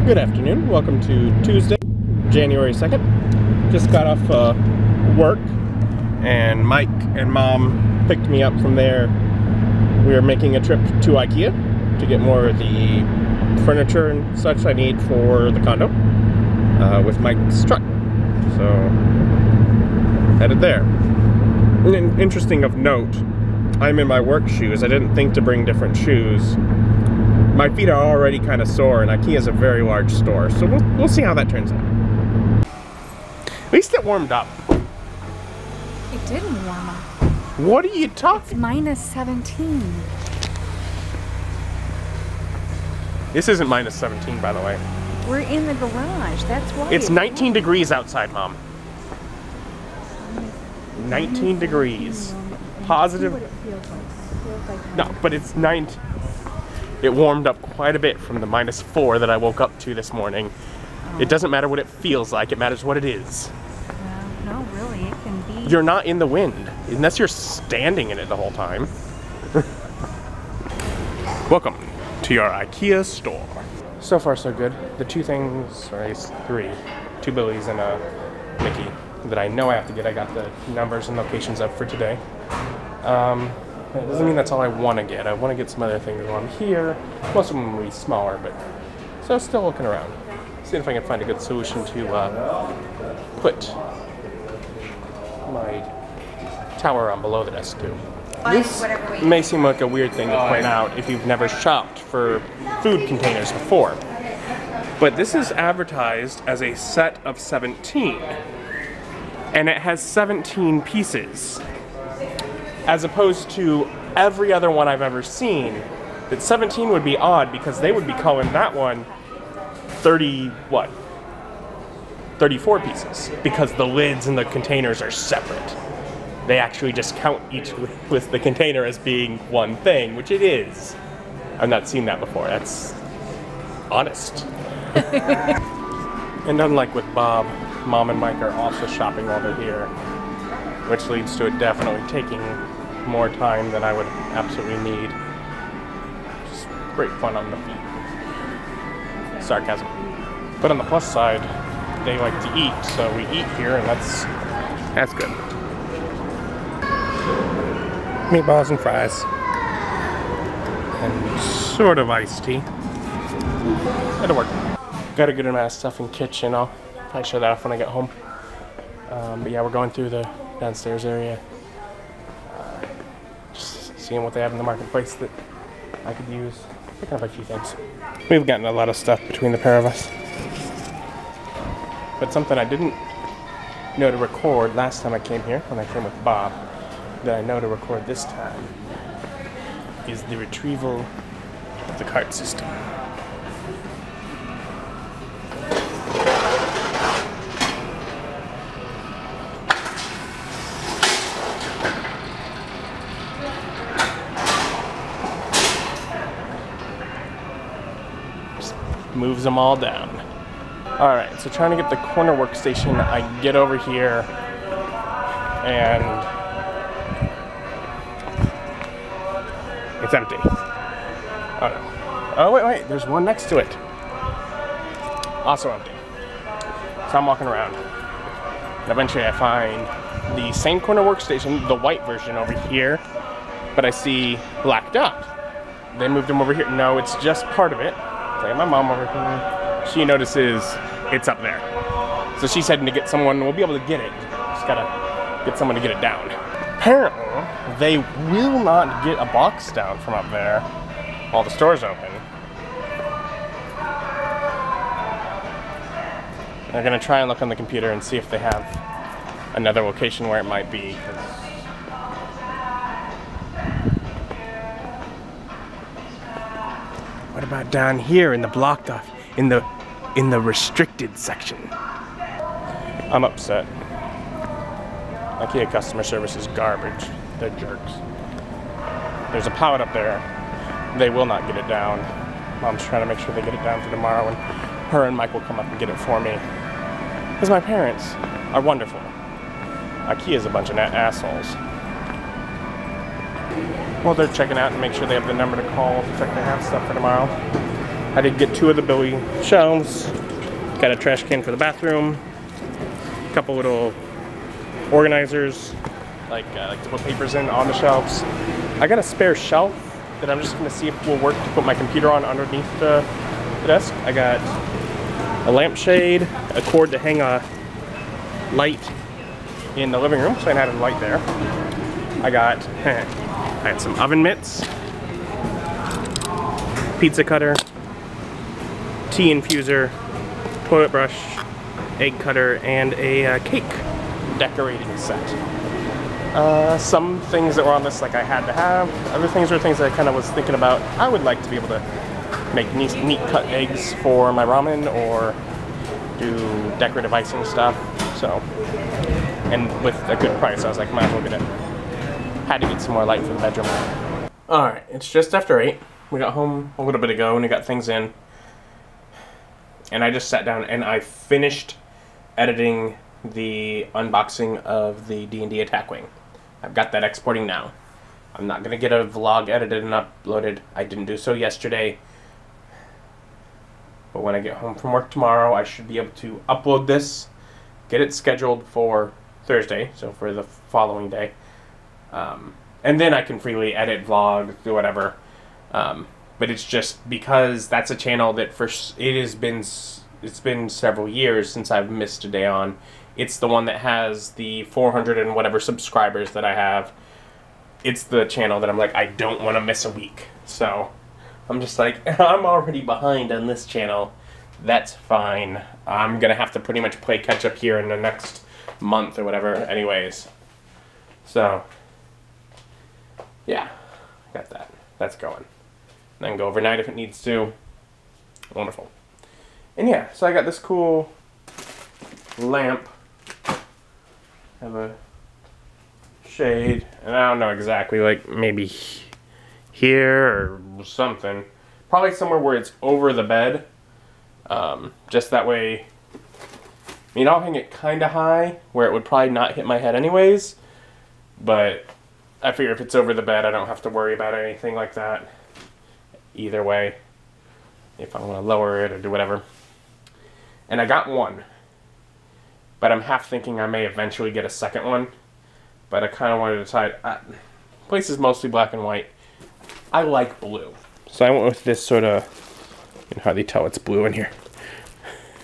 Good afternoon. Welcome to Tuesday, January 2nd. Just got off work, and Mike and Mom picked me up from there. We are making a trip to IKEA to get more of the furniture and such I need for the condo with Mike's truck. So, headed there. And interesting of note, I'm in my work shoes. I didn't think to bring different shoes. My feet are already kind of sore, and IKEA is a very large store, so we'll see how that turns out. At least it warmed up. It didn't warm up. What are you talking? It's minus 17. This isn't minus 17, by the way. We're in the garage, that's why. It's 19 degrees outside, Mom. 19 degrees. Positive. No, but it's 19. It warmed up quite a bit from the -4 that I woke up to this morning. Oh. It doesn't matter what it feels like, it matters what it is. No, really, it can be. You're not in the wind, unless you're standing in it the whole time. Welcome to your IKEA store. So far so good. The two things, or at least three, two Billies and a Mickey that I know I have to get. I got the numbers and locations up for today. It doesn't mean that's all I want to get. I want to get some other things while I'm here. Most of them will be smaller, but so still looking around. Seeing if I can find a good solution to put my tower on below the desk too. This may seem like a weird thing to point out if you've never shopped for food containers before, but this is advertised as a set of 17, and it has 17 pieces. As opposed to every other one I've ever seen, that 17 would be odd because they would be calling that one 34 pieces, because the lids and the containers are separate. They actually just count each with the container as being one thing, which it is. I've not seen that before. That's honest. And unlike with Bob, Mom and Mike are also shopping while they're here, which leads to it definitely taking more time than I would absolutely need. Just great fun on the feet. Sarcasm. But on the plus side, they like to eat, so we eat here, and that's good. Meatballs and fries. And sort of iced tea. That'll work. Got a good amount of stuff in the kitchen. I'll probably show that off when I get home. But yeah, we're going through the downstairs area. Just seeing what they have in the marketplace that I could use. Picking up a few things. We've gotten a lot of stuff between the pair of us. But something I didn't know to record last time I came here, when I came with Bob, that I know to record this time, is the retrieval of the cart system. Moves them all down. Alright, so trying to get the corner workstation, I get over here and it's empty. Oh no. Oh wait, there's one next to it. Also empty. So I'm walking around. And eventually I find the same corner workstation, the white version over here, but I see blacked out. They moved them over here. No, it's just part of it. Like my mom over here, she notices it's up there. So she's heading to get someone, we'll be able to get it. Just gotta get someone to get it down. Apparently, they will not get a box down from up there while the store's open. They're gonna try and look on the computer and see if they have another location where it might be. What about down here in the blocked off, in the restricted section? I'm upset. IKEA customer service is garbage. They're jerks. There's a pallet up there. They will not get it down. Mom's trying to make sure they get it down for tomorrow, and her and Mike will come up and get it for me. Because my parents are wonderful. IKEA's a bunch of assholes. Well, they're checking out and make sure they have the number to call to check they have stuff for tomorrow. I did get 2 of the Billy shelves. Got a trash can for the bathroom. A couple little organizers, like to put papers in on the shelves. I got a spare shelf that I'm just gonna see if it will work to put my computer on underneath the desk. I got a lampshade, a cord to hang a light in the living room, so I had a light there. I had some oven mitts, pizza cutter, tea infuser, toilet brush, egg cutter, and a cake decorating set. Some things that were on this like I had to have. Other things were things that I kind of was thinking about. I would like to be able to make neat cut eggs for my ramen or do decorative icing stuff. So, and with a good price, I was like, might as well get it. Had to get some more light for the bedroom. Alright, it's just after 8. We got home a little bit ago and we got things in. And I just sat down and I finished editing the unboxing of the D&D Attack Wing. I've got that exporting now. I'm not going to get a vlog edited and uploaded. I didn't do so yesterday. But when I get home from work tomorrow, I should be able to upload this, get it scheduled for Thursday, so for the following day. And then I can freely edit, vlog, do whatever. But it's just because that's a channel that it's been several years since I've missed a day on. It's the one that has the 400 and whatever subscribers that I have. It's the channel that I'm like, I don't want to miss a week. So I'm just like, I'm already behind on this channel. That's fine. I'm going to have to pretty much play catch up here in the next month or whatever anyways. So, yeah, got that. That's going. Then go overnight if it needs to. Wonderful. And yeah, so I got this cool lamp. Have a shade, and I don't know exactly, like maybe here or something. Probably somewhere where it's over the bed. Just that way, I mean, I'll hang it kind of high where it would probably not hit my head anyways. But I figure if it's over the bed, I don't have to worry about anything like that. Either way, if I want to lower it or do whatever. And I got one. But I'm half thinking I may eventually get a second one. But I kind of wanted to decide. Place is mostly black and white. I like blue. So I went with this sort of... You can hardly tell it's blue in here.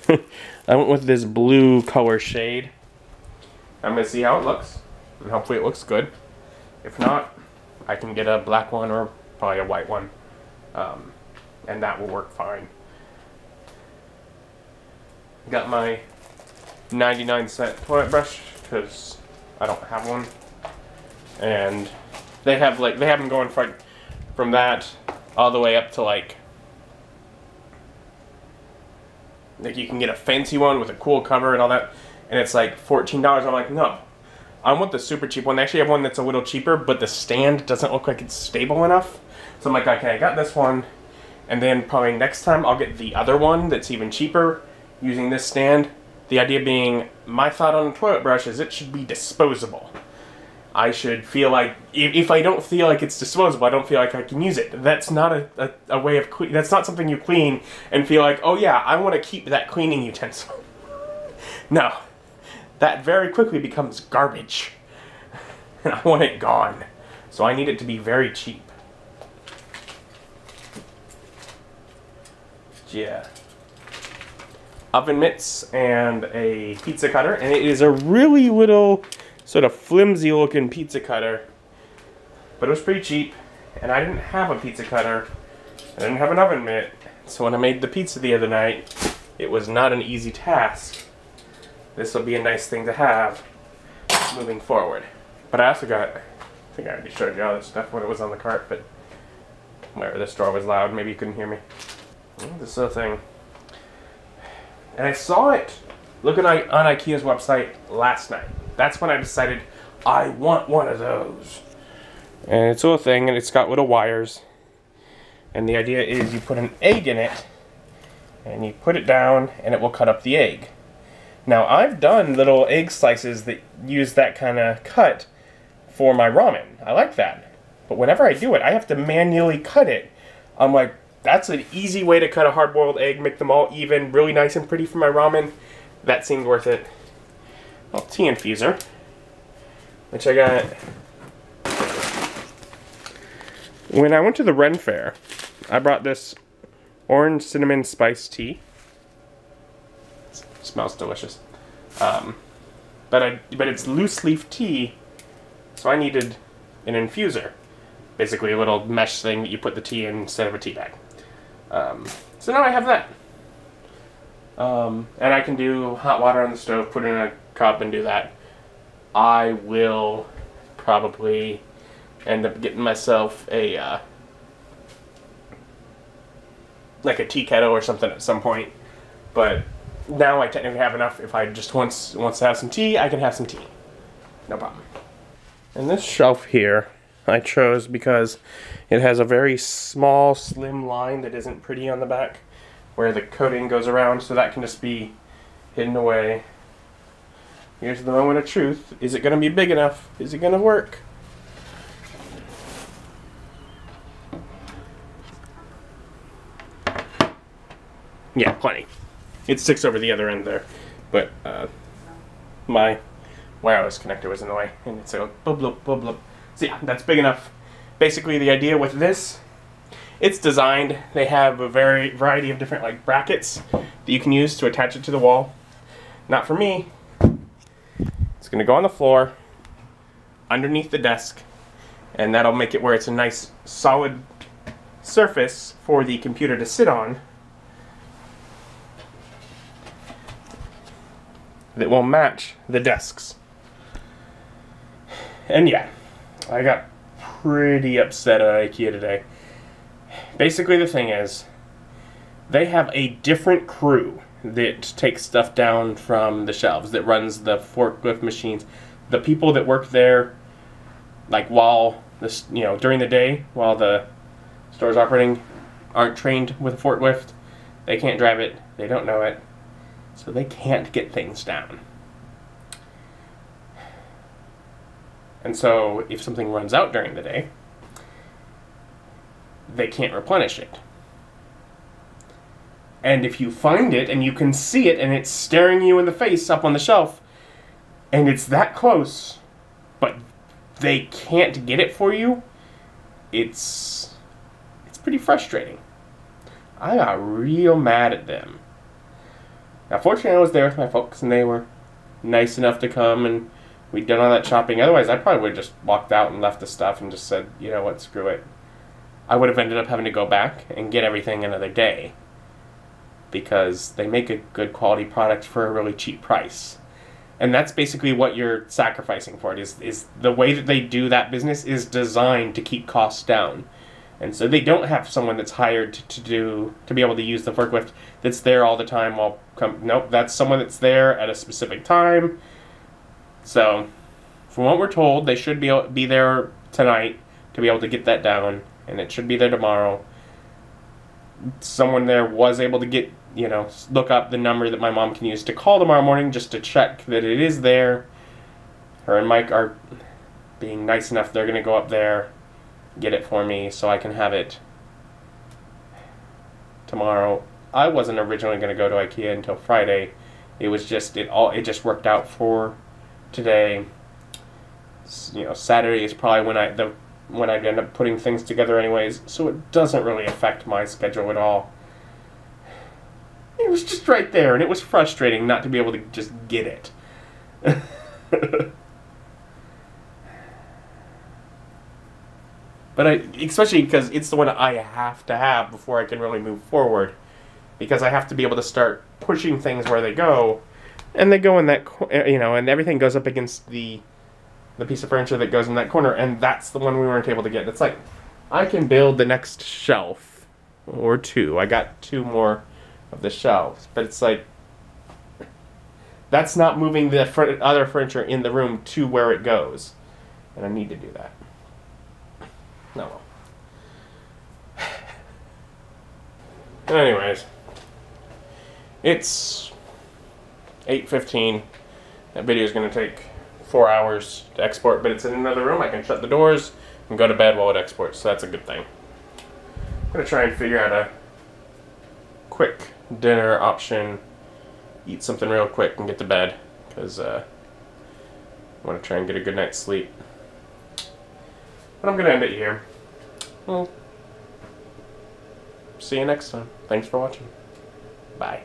I went with this blue color shade. I'm going to see how it looks. And hopefully it looks good. If not, I can get a black one or probably a white one. And that will work fine. Got my 99-cent toilet brush because I don't have one, and they have them going from that all the way up to like you can get a fancy one with a cool cover and all that, and it's like $14. I'm like, no, I want the super cheap one. They actually have one that's a little cheaper, but the stand doesn't look like it's stable enough. So I'm like, okay, I got this one, and then probably next time I'll get the other one that's even cheaper using this stand. The idea being, my thought on a toilet brush is it should be disposable. I should feel like, if I don't feel like it's disposable, I don't feel like I can use it. That's not a way of clean. That's not something you clean and feel like, oh yeah, I want to keep that cleaning utensil. No. That very quickly becomes garbage. And I want it gone. So I need it to be very cheap. Yeah. Oven mitts and a pizza cutter, and it is a really little sort of flimsy looking pizza cutter, but it was pretty cheap, and I didn't have a pizza cutter, I didn't have an oven mitt, so when I made the pizza the other night, it was not an easy task. This will be a nice thing to have moving forward. But I also got, I think I already showed you all this stuff when it was on the cart, but whatever, this door was loud, maybe you couldn't hear me. This little thing. And I saw it looking on IKEA's website last night. That's when I decided I want one of those. And it's a little thing, and it's got little wires. And the idea is you put an egg in it, and you put it down, and it will cut up the egg. Now, I've done little egg slices that use that kind of cut for my ramen. I like that. But whenever I do it, I have to manually cut it. I'm like, that's an easy way to cut a hard-boiled egg, make them all even, really nice and pretty for my ramen. That seemed worth it. Well, tea infuser, which I got when I went to the Ren Fair. I brought this orange cinnamon spice tea. It smells delicious. But it's loose leaf tea, so I needed an infuser. Basically a little mesh thing that you put the tea in instead of a tea bag. So now I have that. And I can do hot water on the stove, put it in a cup and do that. I will probably end up getting myself a like a tea kettle or something at some point. But now I technically have enough. If I just wants to have some tea, I can have some tea. No problem. And this shelf here I chose because it has a very small, slim line that isn't pretty on the back where the coating goes around, so that can just be hidden away. Here's the moment of truth. Is it going to be big enough? Is it going to work? Yeah, plenty. It sticks over the other end there, but my wireless connector was in the way, and it's a blub blub blub blub. So yeah, that's big enough. Basically, the idea with this, it's designed. They have a variety of different like brackets that you can use to attach it to the wall. Not for me. It's going to go on the floor, underneath the desk, and that'll make it where it's a nice solid surface for the computer to sit on. That will match the desks. And yeah, I got pretty upset at IKEA today. Basically the thing is, they have a different crew that takes stuff down from the shelves, that runs the forklift machines. The people that work there, like while this, during the day, while the store's operating, aren't trained with a forklift. They can't drive it. They don't know it. So they can't get things down. And so if something runs out during the day, they can't replenish it. And if you find it and you can see it and it's staring you in the face up on the shelf, and it's that close, but they can't get it for you, it's pretty frustrating. I got real mad at them. Now, fortunately, I was there with my folks, and they were nice enough to come, and we'd done all that shopping. Otherwise, I probably would have just walked out and left the stuff and just said, you know what, screw it. I would have ended up having to go back and get everything another day, because they make a good quality product for a really cheap price. And that's basically what you're sacrificing for it, is the way that they do that business is designed to keep costs down. And so they don't have someone that's hired to be able to use the forklift that's there all the time. Nope, that's someone that's there at a specific time. So, from what we're told, they should be there tonight to be able to get that down, and it should be there tomorrow. Someone there was able to get, look up the number that my mom can use to call tomorrow morning just to check that it is there. Her and Mike are being nice enough. They're going to go up there, get it for me so I can have it tomorrow. I wasn't originally going to go to IKEA until Friday. It was just it just worked out for today. Saturday is probably when I'd end up putting things together anyways, so it doesn't really affect my schedule at all. It was just right there, and it was frustrating not to be able to just get it. But especially because it's the one I have to have before I can really move forward. Because I have to be able to start pushing things where they go. And they go in that, and everything goes up against the piece of furniture that goes in that corner. And that's the one we weren't able to get. It's like, I can build the next shelf. Or two. I got 2 more of the shelves. But it's like, that's not moving the other furniture in the room to where it goes. And I need to do that. No. Anyways, it's 8:15. That video is going to take 4 hours to export, but it's in another room. I can shut the doors and go to bed while it exports, so that's a good thing. I'm gonna try and figure out a quick dinner option, eat something real quick and get to bed, because I want to try and get a good night's sleep. But I'm gonna end it here. Well, see you next time. Thanks for watching. Bye.